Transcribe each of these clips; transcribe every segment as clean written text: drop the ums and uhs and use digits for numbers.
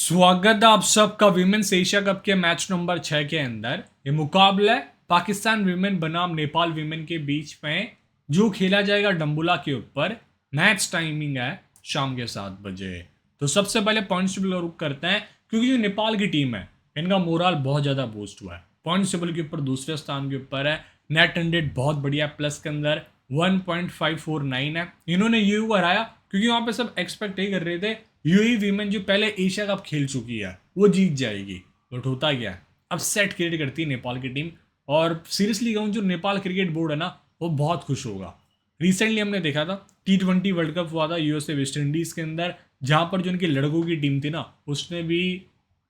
स्वागत है आप सबका विमेन्स एशिया कप के मैच नंबर 6 के अंदर। ये मुकाबला है पाकिस्तान विमेन बनाम नेपाल विमेन के बीच में, जो खेला जाएगा डम्बुला के ऊपर। मैच टाइमिंग है शाम के 7 बजे। तो सबसे पहले पॉइंट्स टेबल रुक करते हैं, क्योंकि जो नेपाल की टीम है इनका मोरल बहुत ज़्यादा बूस्ट हुआ है। पॉइंट्स टेबल के ऊपर दूसरे स्थान के ऊपर है। नेट रन रेट बहुत बढ़िया, प्लस के अंदर 1.549 है। इन्होंने यूएई को हराया क्योंकि वहां पे सब एक्सपेक्ट ही कर रहे थे यूएई वीमेन जो पहले एशिया कप खेल चुकी है वो जीत जाएगी। बट होता क्या है, अपसेट क्रिएट करती है नेपाल की टीम। और सीरियसली कहूँ, जो नेपाल क्रिकेट बोर्ड है ना, वो बहुत खुश होगा। रिसेंटली हमने देखा था T20 वर्ल्ड कप हुआ था यूएसए वेस्ट इंडीज के अंदर, जहां पर जो उनके लड़कों की टीम थी ना, उसने भी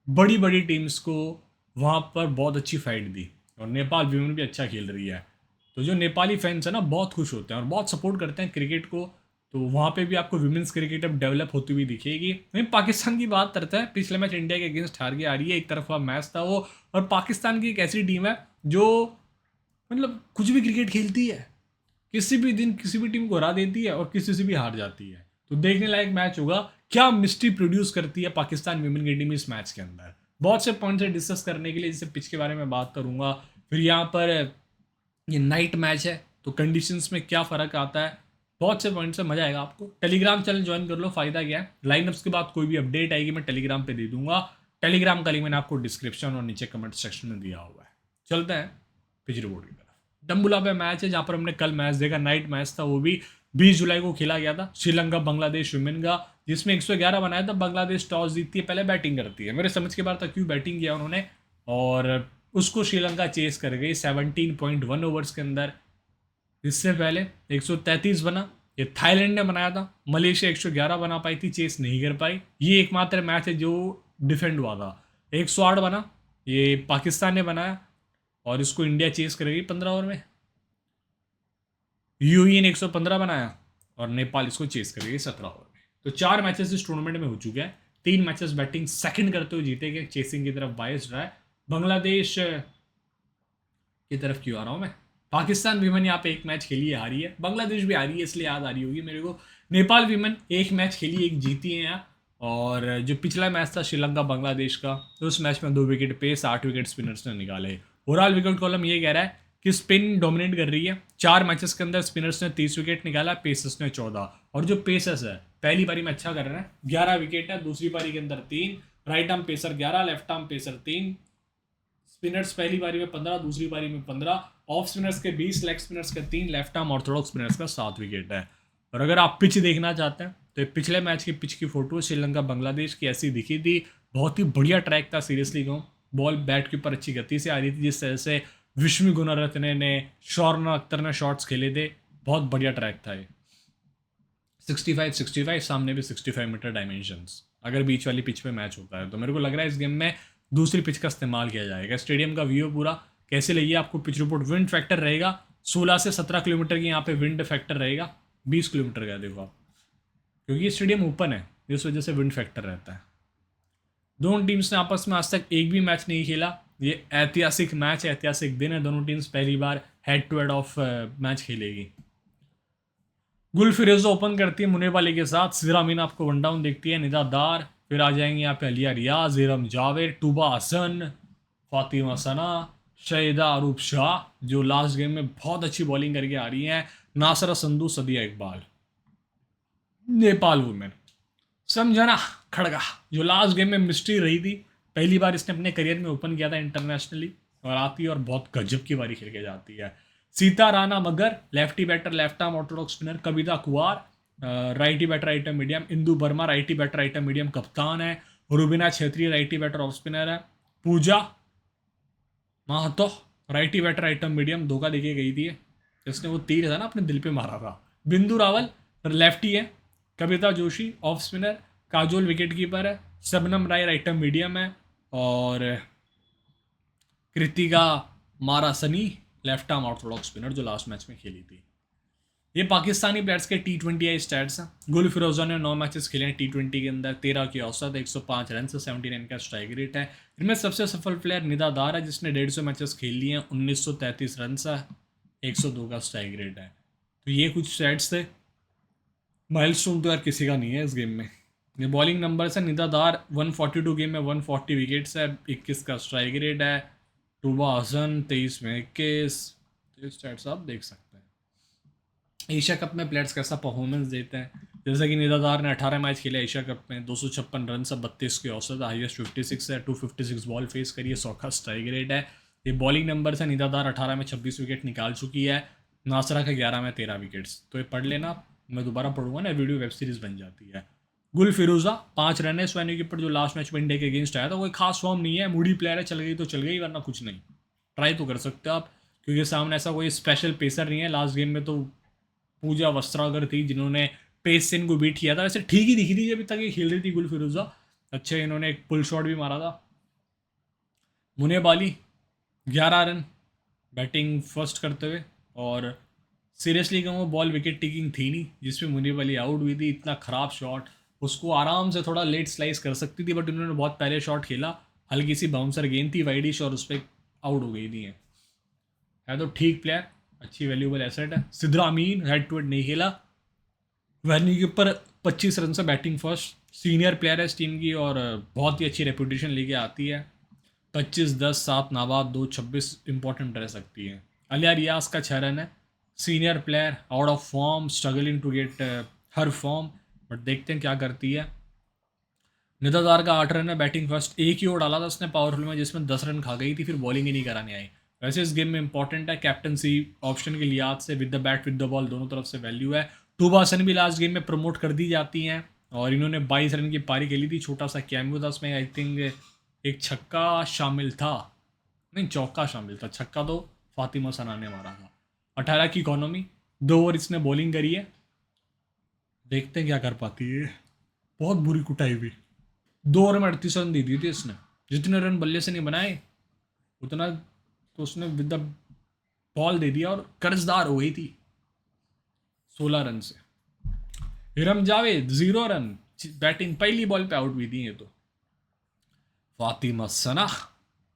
बड़ी बड़ी टीम्स को वहां पर बहुत अच्छी फाइट दी। और नेपाल वीमेन भी अच्छा खेल रही है। तो जो नेपाली फैंस है ना, बहुत खुश होते हैं और बहुत सपोर्ट करते हैं क्रिकेट को। तो वहाँ पे भी आपको विमेंस क्रिकेट अब डेवलप होती हुई दिखेगी। वहीं पाकिस्तान की बात करते हैं, पिछले मैच इंडिया के अगेंस्ट हार के आ रही है, एक तरफा मैच था वो। और पाकिस्तान की एक ऐसी टीम है जो मतलब कुछ भी क्रिकेट खेलती है, किसी भी दिन किसी भी टीम को हरा देती है और किसी से भी हार जाती है। तो देखने लायक मैच होगा, क्या मिस्ट्री प्रोड्यूस करती है पाकिस्तान विमेन की टीम इस मैच के अंदर। बहुत से पॉइंट्स है डिस्कस करने के लिए, जैसे पिच के बारे में बात करूंगा। फिर यहाँ पर ये नाइट मैच है तो कंडीशंस में क्या फ़र्क आता है, बहुत से पॉइंट्स से मजा आएगा आपको। टेलीग्राम चैनल ज्वाइन कर लो, फायदा क्या है, लाइनअप्स के बाद कोई भी अपडेट आएगी मैं टेलीग्राम पे दे दूंगा। टेलीग्राम का लिंक मैंने आपको डिस्क्रिप्शन और नीचे कमेंट सेक्शन में दिया हुआ है। चलते हैं पिच रिपोर्ट की तरफ। डम्बुला पे मैच है जहाँ पर हमने कल मैच देखा, नाइट मैच था, वो भी 20 जुलाई को खेला गया था, श्रीलंका बांग्लादेश वुमेन का, जिसमें 111 बनाया था। बांग्लादेश टॉस जीतती है, पहले बैटिंग करती है। मेरे समझ के बाहर था क्यों बैटिंग किया उन्होंने, और उसको श्रीलंका चेस कर गई 17.1 ओवर्स के अंदर। इससे पहले 133 बना, ये थाईलैंड ने बनाया था। मलेशिया 111 बना पाई थी, चेस नहीं कर पाई। ये एकमात्र मैच है जो डिफेंड हुआ था। 108 बना, ये पाकिस्तान ने बनाया और इसको इंडिया चेस करेगी 15 ओवर में। यूएई ने 115 बनाया और नेपाल इसको चेस करेगी 17 ओवर में। तो 4 मैचेस इस टूर्नामेंट में हो चुके हैं। 3 मैचेस बैटिंग सेकंड करते हुए जीते गए, चेसिंग की तरफ बायस्ड रहा है। बांग्लादेश की तरफ क्यों आ रहा हूँ मैं, पाकिस्तान विमेन यहाँ पे एक मैच खेली है, हारी है। बांग्लादेश भी हारी है, इसलिए याद आ रही होगी मेरे को। नेपाल विमेन एक मैच खेली, एक जीती है यहाँ। और जो पिछला मैच था श्रीलंका बांग्लादेश का, तो उस मैच में 2 विकेट पे 60 विकेट स्पिनर्स ने निकाले। ओवरऑल विकेट कॉलम ये कह रहा है कि स्पिन डोमिनेट कर रही है। 4 मैचेस के अंदर स्पिनर्स ने 30 विकेट निकाला, पेसर्स ने 14। और जो पेसर्स है पहली पारी में अच्छा कर रहे हैं, 11 विकेट है, दूसरी पारी के अंदर 3। Right arm pacer 11, left arm pacer 3। Spinners पहली पारी में 15, दूसरी पारी में 15। ऑफ स्पिनर्स के 20, लेग स्पिनर्स के 3, लेफ्ट आर्म ऑर्थोडॉक्स स्पिनर्स का 7 विकेट है। और अगर आप पिच देखना चाहते हैं तो पिछले मैच की पिच की फोटो श्रीलंका बांग्लादेश की ऐसी दिखी थी। बहुत ही बढ़िया ट्रैक था, सीरियसली कहूँ। बॉल बैट के ऊपर अच्छी गति से आ रही थी, जिस तरह से विश्व गुणरत्ने ने, शौर्ना अख्तर ने शॉट्स खेले थे। बहुत बढ़िया ट्रैक था ये। 65 सामने भी 65 मीटर डायमेंशंस। अगर बीच वाली पिच पे मैच होता है तो मेरे को लग रहा है इस गेम में दूसरी पिच का इस्तेमाल किया जाएगा। स्टेडियम का व्यू पूरा कैसे लगी आपको पिच रिपोर्ट। विंड फैक्टर रहेगा 16 से 17 किलोमीटर की यहाँ पे विंड फैक्टर रहेगा। 20 किलोमीटर का देखो आप, क्योंकि ये स्टेडियम ओपन है, इस वजह से विंड फैक्टर रहता है। दोनों टीम्स ने आपस में आज तक एक भी मैच नहीं खेला। ये ऐतिहासिक मैच है, ऐतिहासिक दिन है। दोनों टीम्स पहली बार head to head of match Gul. गुल फिरोजा ओपन करती है मुनेब अली के साथ। सिरा मीना आपको वन डाउन देखती है, निदा दार। फिर आ जाएंगे यहाँ पे अलिया रियाज, इरम जावेद, टूबा हसन, फातिमा सना, शहीदा अरूप शाह, जो लास्ट गेम में बहुत अच्छी बॉलिंग करके आ रही हैं, नासरा संधू, सदिया इकबाल। नेपाल वुमेन, समझा ना, खड़गा, जो लास्ट गेम में मिस्ट्री रही थी। पहली बार इसने अपने करियर में ओपन किया था इंटरनेशनली, और आती है और बहुत गजब की बारी खेल के जाती है। Sita Rana Magar, lefty batter, left arm orthodox spinner. Kavita Kumar, righty batter, right arm medium. Indu Varma, righty batter, right arm medium, कप्तान है। Rubina Chhetri, righty batter, off spinner है। Puja Mahato, righty batter, right arm medium. धोखा देके गई थी, जिसने वो तीर था ना अपने दिल पे मारा था। बिंदु रावल लेफ्टी है। Kavita Joshi off spinner. Kajol wicket keeper है। Shabnam Rai right arm medium है। और Kritika Marasini left arm orthodox spinner, जो लास्ट मैच में खेली थी। ये पाकिस्तानी प्लेयर्स के T20 स्टैट्स हैं। गुल फिरोजा ने 9 मैचेस खेले हैं T20 के अंदर, 13 की औसत, 105 रन से 79 का स्ट्राइक रेट है। इनमें सबसे सफल प्लेयर निदा दार है, जिसने 150 मैचेस खेल लिए हैं, 1933 रन से 102 का स्ट्राइक रेट है। तो ये कुछ स्टैट्स थे। माइलस्टोन तो यार किसी का नहीं है इस गेम में। ये बॉलिंग नंबर है निदादार 142 गेम में 140 विकेट्स है, 21 का स्ट्राइक रेट है, टूबा हसन 23 में 21, तो स्टैट्स आप देख सकते हैं। एशिया कप में प्लेयर्स कैसा परफॉर्मेंस देते हैं, जैसे कि निदादार ने 18 मैच खेले एशिया कप में, 256 रन से 32 के औसत, हाईएस्ट 56 है, 256 बॉल फेस करी है, 100 का स्ट्राइक रेट है। ये बॉलिंग नंबर से निदादार 18 में 26 विकेट निकाल चुकी है, नासरा का 11 में 13 विकेट्स। तो ये पढ़ लेना, मैं दोबारा पढ़ूंगा ना, वीडियो वेब सीरीज बन जाती है। गुल फिरोजा 5 रन है स्वैनी के ऊपर, जो लास्ट मैच में इंडिया के अगेंस्ट आया था, कोई खास फॉर्म नहीं है, मूडी प्लेयर है, चल गई तो चल गई, वरना कुछ नहीं। ट्राई तो कर सकते हो आप, क्योंकि सामने ऐसा कोई स्पेशल पेसर नहीं है। लास्ट गेम में तो पूजा वस्त्रागर थी जिन्होंने पेस से इनको बीट किया था, वैसे ठीक ही दिखी थी अभी तक ये खेल रही थी गुल फिरोजा, अच्छे इन्होंने एक पुल शॉट भी मारा था। मुने बाली 11 रन बैटिंग फर्स्ट करते हुए, और सीरियसली कहूँ बॉल विकेट टेकिंग थी नहीं जिसमें मुने बाली आउट हुई थी, इतना ख़राब शॉट, उसको आराम से थोड़ा लेट स्लाइस कर सकती थी, बट उन्होंने बहुत पहले शॉट खेला, हल्की सी बाउंसर गेंद थी वाइडिश और उस पर आउट हो गई थी। है तो ठीक प्लेयर, अच्छी वैल्यूबल एसेट है। सिद्धरा अमीन हेड टू हेड नहीं खेला, वैनी के ऊपर 25 रन से बैटिंग फर्स्ट, सीनियर प्लेयर है इस टीम की और बहुत ही अच्छी रेपुटेशन लेके आती है। 25-10-7 नाबाद 2-26 इंपॉर्टेंट रह सकती है। अलिया रियाज का 6 रन है, senior player, out of form, struggling to get her form, but देखते हैं क्या करती है। निदादार का 8 रन है बैटिंग फर्स्ट, एक ही ओवर डाला था उसने पावरफुल में जिसमें 10 रन खा गई थी, फिर बॉलिंग ही नहीं कराने आई। वैसे इस गेम में इंपॉर्टेंट है कैप्टनसी ऑप्शन के लिहाज से, with the bat with the ball दोनों तरफ से वैल्यू है। टूबा हसन भी लास्ट गेम में प्रमोट कर दी जाती हैं, और इन्होंने 22 रन की पारी खेली थी, छोटा सा कैमियो था उसमें, आई थिंक एक छक्का शामिल था, नहीं चौका शामिल था, छक्का तो फातिमा सना ने मारा था। 18 की इकोनॉमी, 2 ओवर इसने बॉलिंग करी है, देखते हैं क्या कर पाती है। बहुत बुरी कुटाई हुई, 2 ओवर में 38 रन दे दिए थे इसने, जितने रन बल्ले से नहीं बनाए उतना तो उसने विद द बॉल दे दिया, और कर्जदार हो गई थी 16 रन से। हिरम जावेद 0 रन, बैटिंग पहली बॉल पे आउट हुई थी ये तो। फातिमा सना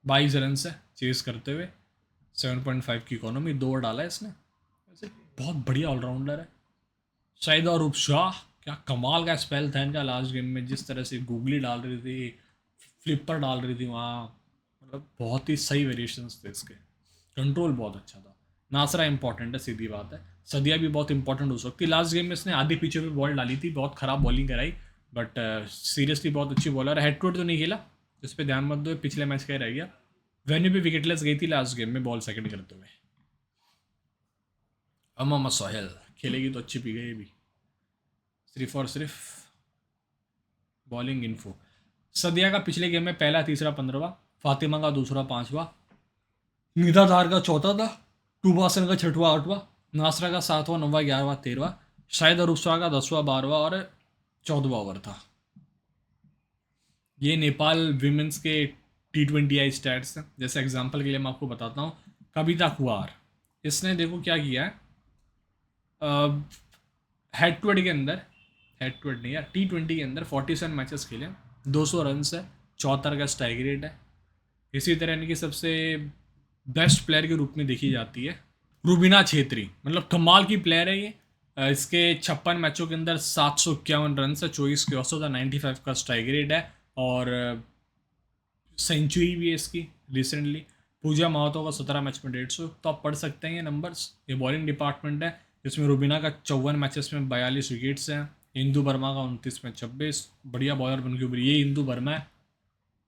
22 रन से चेस करते हुए, 7.5 की इकोनॉमी, 2 ओवर डाला है इसने, वैसे बहुत बढ़िया ऑलराउंडर है। शाहिद और शाह, क्या कमाल का स्पेल था इनका लास्ट गेम में, जिस तरह से गूगली डाल रही थी, फ्लिपर डाल रही थी वहाँ, मतलब बहुत ही सही वेरिएशंस थे इसके, कंट्रोल बहुत अच्छा था। नासरा इंपॉर्टेंट है, सीधी बात है। सदिया भी बहुत इंपॉर्टेंट हो सकती है, लास्ट गेम में इसने आधी पीछे पे बॉल डाली थी, बहुत ख़राब बॉलिंग कराई, बट सीरियसली बहुत अच्छी बॉलर है। हेड टू हेड तो नहीं खेला, इस पर ध्यान मत दो, पिछले मैच का ही रह गया। वेन्यू पे विकेटलेस गई थी लास्ट गेम में बॉल सेकंड करते हुए। अमामा सोहेल खेलेगी तो अच्छी पी गई भी, सिर्फ और सिर्फ बॉलिंग इन्फो। सदिया का पिछले गेम में पहला, तीसरा, 15वां, फातिमा का दूसरा, 5वां, निदाधार का चौथा था, टूबासन का 6वां, 8वां, नासरा का 7वां, 9वां, 11वां, 13वां, शायद अरुस्वा का 10वां, 12वां और 14वां ओवर था। ये नेपाल विमेंस के T20I स्टैट्स हैं। जैसे एग्जांपल के लिए मैं आपको बताता हूँ, कविता कुआर, इसने देखो क्या किया है, हेड टू हेड के अंदर, हेड टू हेड नहीं यार, T20 के अंदर 47 मैचेस खेले, 200 रन है, 74 का स्ट्राइक रेट है। इसी तरह इनकी सबसे बेस्ट प्लेयर के रूप में देखी जाती है रुबीना छेत्री, मतलब कमाल की प्लेयर है ये। इसके 56 मैचों के अंदर 751 रन है, 24 के औसत, 95 का स्ट्राइक रेट है, और सेंचुरी भी है इसकी रिसेंटली। पूजा माहतो का 17 मैच में 150, तो आप पढ़ सकते हैं ये नंबर्स। ये बॉलिंग डिपार्टमेंट है, जिसमें रुबीना का 54 मैचेस में 42 विकेट्स हैं, इंदू वर्मा का 29 में 26, बढ़िया बॉलर बन के उभरी, ये इंदू वर्मा है,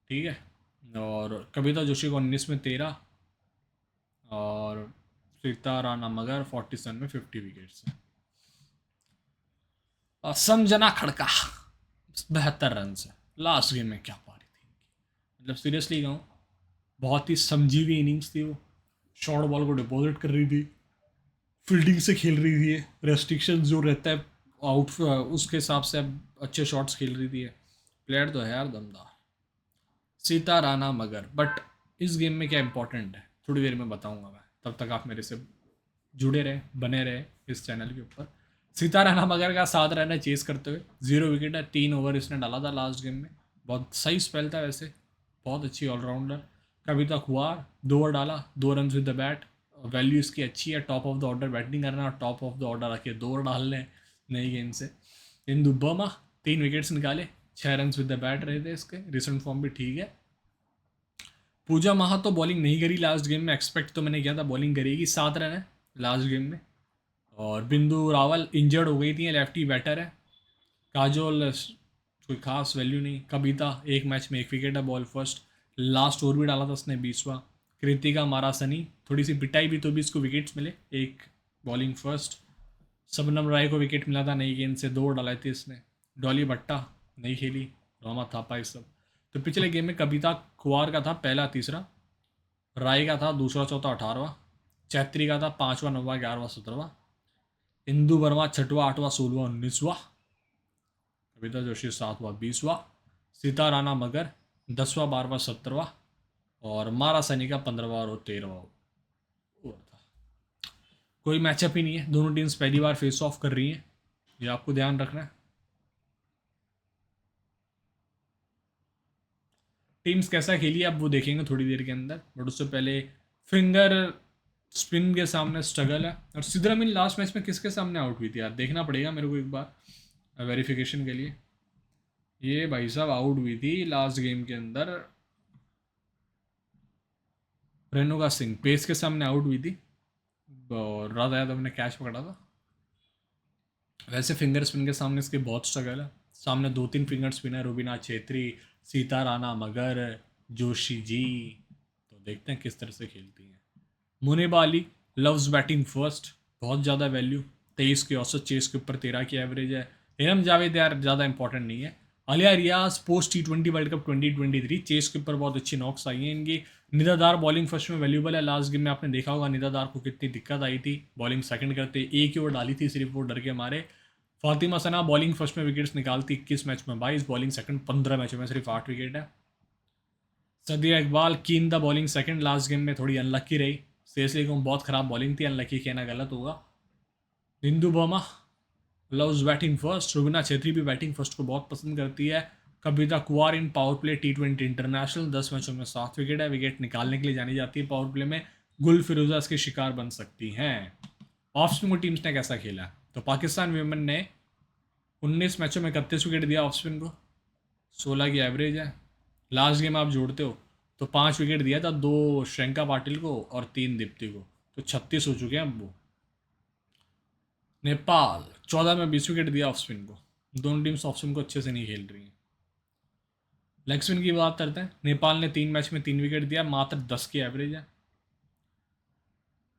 ठीक है। और कविता जोशी को 19 में 13, और सीता राणा मगर 47 में 50 विकेट्स हैं। संजना खड़का 72 रन से, लास्ट गेम में क्या पारी थी इनकी, मतलब सीरियसली कहूँ बहुत ही समझी हुई इनिंग्स थी वो, शॉर्ट बॉल को डिपॉजिट कर रही थी, फील्डिंग से खेल रही थी, रेस्ट्रिक्शन जो रहता है आउट उसके हिसाब से अच्छे शॉट्स खेल रही थी। प्लेयर तो है यार दमदार, सीता राणा मगर। बट इस गेम में क्या इंपॉर्टेंट है थोड़ी देर में बताऊंगा मैं, तब तक आप मेरे से जुड़े रहे, बने रहे इस चैनल के ऊपर। सीता राणा मगर का 7 रन है चेस करते हुए, 0 विकेट है, 3 ओवर इसने डाला था लास्ट गेम में, बहुत सही स्पेल था वैसे, बहुत अच्छी ऑलराउंडर। कविता कुआर 2 ओवर डाला, 2 run with the bat, value इसकी अच्छी है, top of the order batting करना, और टॉप ऑफ द ऑर्डर आके 2 ओवर डाल लें नई गेंद से। इंदु बर्मा 3 विकेट्स निकाले, 6 रन विद द बैट रहे थे इसके, रिसेंट फॉर्म भी ठीक है। पूजा महातो तो बॉलिंग नहीं करी लास्ट गेम में, एक्सपेक्ट तो मैंने किया था बॉलिंग करेगी, 7 रन है लास्ट गेम में। और बिंदु रावल इंजर्ड हो गई थी, लेफ्टी बैटर है। काजोल कोई खास वैल्यू नहीं। कविता एक मैच में 1 विकेट है, बॉल फर्स्ट, लास्ट ओवर भी डाला था उसने 20वां। कृतिका मारासनी थोड़ी सी पिटाई भी तो भी इसको विकेट्स मिले, एक बॉलिंग फर्स्ट। सबनम राय को विकेट मिला था नई गेंद से, 2 डाले थे इसने। डॉली भट्टा नहीं खेली, रोमा थापा ये सब। तो पिछले गेम में कविता कुआर का था पहला तीसरा, राय का था दूसरा चौथा 18वां, चैत्री का था 5वां 9वां 11वां 17वां, इंदु वर्मा 6वां 8वां 16वां 19वां, कविता जोशी 7वां 20वां, सीता राणा मगर 10वां 12वां 17वां, और मारा सैनी का 15वां और 13वां ओवर था। कोई मैचअप ही नहीं है, दोनों टीम्स पहली बार फेस ऑफ कर रही हैं, ये आपको ध्यान रखना है। टीम्स कैसा खेली अब वो देखेंगे थोड़ी देर के अंदर, बट उससे पहले फिंगर स्पिन के सामने स्ट्रगल है। और सिद्धरामिन लास्ट मैच में किसके सामने आउट हुई थी यार, देखना पड़ेगा मेरे को एक बार वेरिफिकेशन के लिए। ये भाई साहब आउट हुई थी लास्ट गेम के अंदर, रेणुका सिंह पेस के सामने आउट हुई थी, और राधा यादव ने कैच पकड़ा था। वैसे फिंगर स्पिन के सामने इसके बहुत स्ट्रगल है, सामने 2-3 फिंगर स्पिन है, रुबीना छेत्री, सीता राणा मगर, जोशी जी। तो देखते हैं किस तरह से खेलती हैं। Muniba Ali loves batting first, बहुत ज़्यादा वैल्यू, 23 की औसत, चेस के ऊपर 13 की एवरेज है। इरम जावेद यार ज़्यादा इंपॉर्टेंट नहीं है। आलिया रियाज post T20 world cup 2023, chess के ऊपर बहुत अच्छी नॉक्स आई हैं इनकी। निदादार बॉलिंग फर्स्ट में वैल्यूबल है, लास्ट गेम में आपने देखा होगा निदादार को कितनी दिक्कत आई थी बॉलिंग सेकंड करते, एक ही ओवर डाली थी सिर्फ, वो डर के मारे। फातिमा सना बॉलिंग फर्स्ट में विकेट्स निकालती, 21 मैच में 22, बॉलिंग सेकंड 15 मैचों में सिर्फ 8 विकेट है। सदिया इकबाल कीन the bowling second, last game में थोड़ी अनलक्की रही, सीरियसली को बहुत ख़राब बॉलिंग थी, अनलक्की कहना गलत होगा। बिंदु Verma loves batting first, Rubina Chhetri भी बैटिंग फर्स्ट को बहुत पसंद करती है। कविता कुआर इन पावर प्ले T20 इंटरनेशनल, 10 मैचों में 7 विकेट है, विकेट निकालने के लिए जानी जाती है पावर प्ले में। गुल फिरोजा इसके शिकार बन सकती हैं। ऑफ स्पिन को टीम्स ने कैसा खेला, तो पाकिस्तान वीमेन ने 19 मैचों में 31 विकेट दिया ऑफ स्पिन को, 16 की एवरेज है। लास्ट गेम आप जोड़ते हो तो 5 विकेट दिया था, 2 श्रेंका पाटिल को और 3 दीप्ति को, तो 36 हो चुके हैं अब वो। नेपाल 14 में 20 विकेट दिया ऑफ स्पिन को, दोनों टीम्स ऑफ स्पिन को अच्छे से नहीं खेल रही हैं। लेग स्पिन की बात करते हैं, नेपाल ने 3 मैच में 3 विकेट दिया, मात्र 10 की एवरेज है।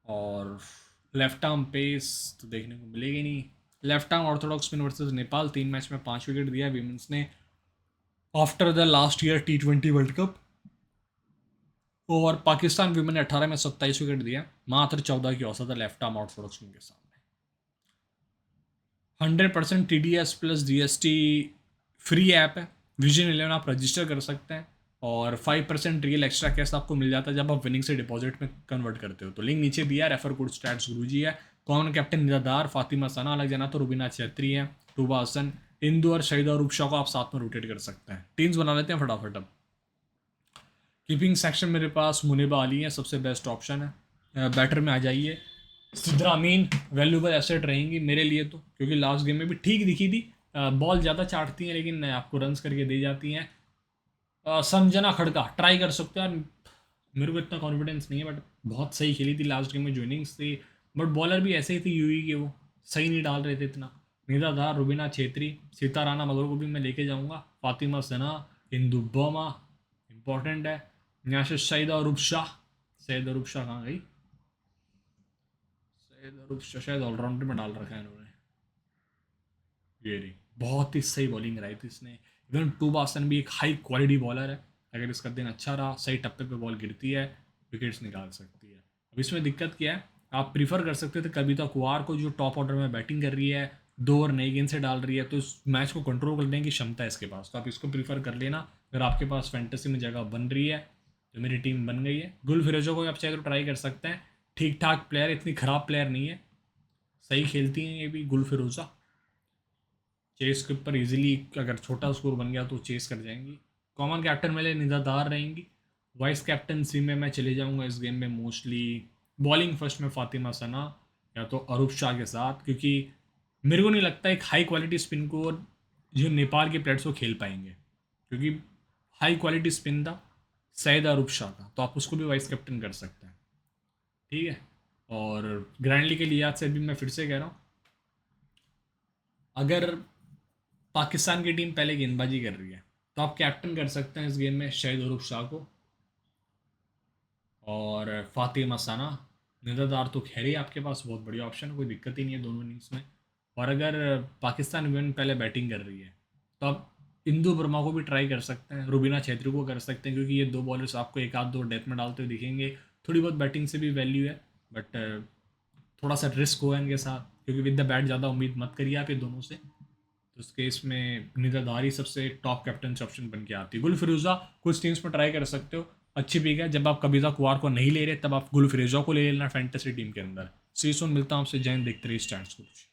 और लेफ्ट आर्म पेस तो देखने को मिलेगी नहीं। Left arm Orthodox spin versus Nepal, 3 match में 5 विकेट दिया विमेंस ने after the last year T20 world cup. और पाकिस्तान विमेन ने 18 में 27 विकेट दिया, मात्र 14 की औसत है लेफ्ट आर्म ऑर्थोडॉक्स स्पिन के सामने। 100% TDS plus GST free app है, विजन 11 आप रजिस्टर कर सकते हैं, और 5% रियल एक्स्ट्रा कैश आपको मिल जाता है जब आप विनिंग से डिपॉजिट में कन्वर्ट करते हो। तो लिंक नीचे दिया, रेफर कोड स्टैट्स गुरुजी है। कॉमन कैप्टन निदादार, फातिमा सना अलग जाना तो रुबीना छेत्री है, टूबा हसन, इंदु और शहीद और रूपशा को आप साथ में रोटेट कर सकते हैं। टीम्स बना लेते हैं फटाफट अब। कीपिंग सेक्शन मेरे पास मुनीबा अली है, सबसे बेस्ट ऑप्शन है। बैटर में आ जाइए, सिद्धरामीन वैल्यूबल एसेट रहेंगी मेरे लिए तो, क्योंकि लास्ट गेम में भी ठीक दिखी थी, बॉल ज़्यादा चाटती हैं लेकिन आपको रन्स करके दे जाती हैं। संजना खड़का ट्राई कर सकते हैं, मेरे को इतना कॉन्फिडेंस नहीं है बट बहुत सही खेली थी लास्ट गेम में, ज्वाइनिंग्स थी, बट बॉलर भी ऐसे ही थी यूई के, वो सही नहीं डाल रहे थे इतना। निदादार, रुबीना छेत्री, सीता राणा मगर को भी मैं लेके जाऊँगा, फातिमा सना, इंदु बर्मा इंपॉर्टेंट है, यहाँ से सईद और रूपशाह। सईद और रूपशाह कहाँ गई, सईद और रूपशाह शायद ऑलराउंडर में डाल रखा है इन्होंने। ये रही, बहुत ही सही बॉलिंग कराई थी इसने। इवन टूबा हसन भी एक हाई क्वालिटी बॉलर है, अगर इसका दिन अच्छा रहा, सही टप्पे पे बॉल गिरती है, विकेट्स निकाल सकती है। अब इसमें दिक्कत क्या है, आप प्रीफर कर सकते थे कविता कुआर को जो टॉप ऑर्डर में बैटिंग कर रही है, 2 ओवर नई गेंद से डाल रही है, तो इस मैच को कंट्रोल करने की क्षमता है इसके पास, तो आप इसको प्रीफर कर लेना। अगर आपके पास फैंटेसी में जगह बन रही है तो मेरी टीम बन गई है। गुल फिरोजा को आप चाहे तो ट्राई कर सकते हैं, ठीक ठाक प्लेयर, इतनी ख़राब प्लेयर नहीं है, सही खेलती हैं ये भी गुल फिरोजा। चेस के ऊपर इजीली अगर छोटा स्कोर बन गया तो चेस कर जाएंगी। कॉमन कैप्टन मेरे निदादार रहेंगी, वाइस कैप्टनसी में मैं चले जाऊंगा इस गेम में मोस्टली बॉलिंग फर्स्ट में फातिमा सना या तो अरूप शाह के साथ, क्योंकि मेरे को नहीं लगता एक हाई क्वालिटी स्पिन को जो नेपाल के प्लेयर्स वो खेल पाएंगे, क्योंकि हाई क्वालिटी स्पिन था सैयद अरूप शाह का, तो आप उसको भी वाइस कैप्टन कर सकते हैं। ठीक है। और ग्रैंडली के लिहाज से भी मैं फिर से कह रहा हूँ, अगर पाकिस्तान की टीम पहले गेंदबाजी कर रही है तो आप कैप्टन कर सकते हैं इस गेम में शाहिद अरूप शाह को, और फातिमा सना, निराधार तो खैर ही आपके पास बहुत बढ़िया ऑप्शन है, कोई दिक्कत ही नहीं है दोनों इनिंग्स में। और अगर पाकिस्तान वुमेन पहले बैटिंग कर रही है तो आप इंदु वर्मा को भी ट्राई कर सकते हैं, रुबीना छेत्री को कर सकते हैं, क्योंकि ये दो बॉलर्स आपको एक आध दो डेथ में डालते हुए दिखेंगे। थोड़ी बहुत बैटिंग से भी वैल्यू है, बट थोड़ा सा रिस्क होगा इनके साथ, क्योंकि विद द बैट ज़्यादा उम्मीद मत करिए आप ये दोनों से। तो उस केस में निराधारी सबसे टॉप कैप्टन ऑप्शन बन के आती है। गुल फिरोजा कुछ टीम्स में ट्राई कर सकते हो, अच्छी पिक है। जब आप कबीजा कुमार को नहीं ले रहे तब आप गुल फिरोजा को ले लेना फैंटेसी टीम के अंदर। सी सुन, मिलता हूँ आपसे, जैन देखते रहिए स्टैंड्स कुछ।